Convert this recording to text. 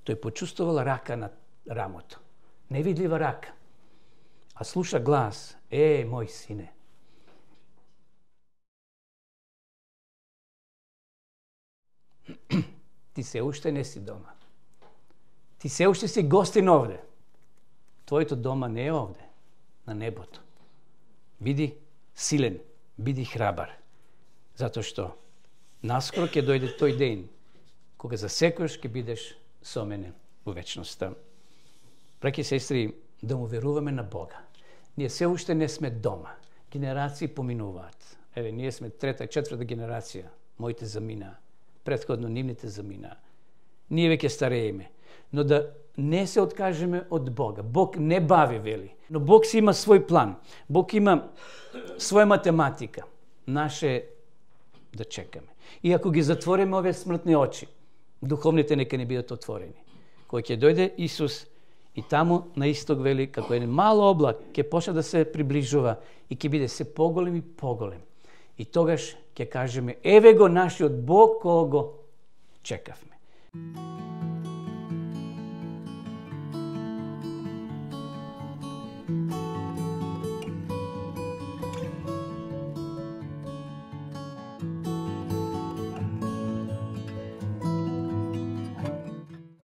тој почувствувал рака на рамото. Невидлива рака. А слуша глас: мој сине. Ти се уште не си дома. Ти се уште си гостин овде. Твоето дома не е овде, на небото. Биди силен, биди храбар. Затоа што наскоро ќе дојде тој ден кога за секојаш ќе бидеш со мене во вечноста. Браќи и сестри, да му веруваме на Бога. Ние се уште не сме дома. Генерации поминуваат. Ние сме трета, четврта генерација. Моите замина. Претходно нивните замина. Ние веќе старееме. Но да не се откажеме од Бога. Бог не бави, вели. Но Бог си има свој план. Бог има своја математика. Наше да чекаме. И ако ги затвориме овие смртни очи, духовните нека не бидат отворени. Кој ќе дојде Исус и таму на исток, вели, како еден мал облак ќе почне да се приближува и ќе биде се поголем и поголем. И тогаш ќе кажеме: еве го нашиот Бог, кого чекавме.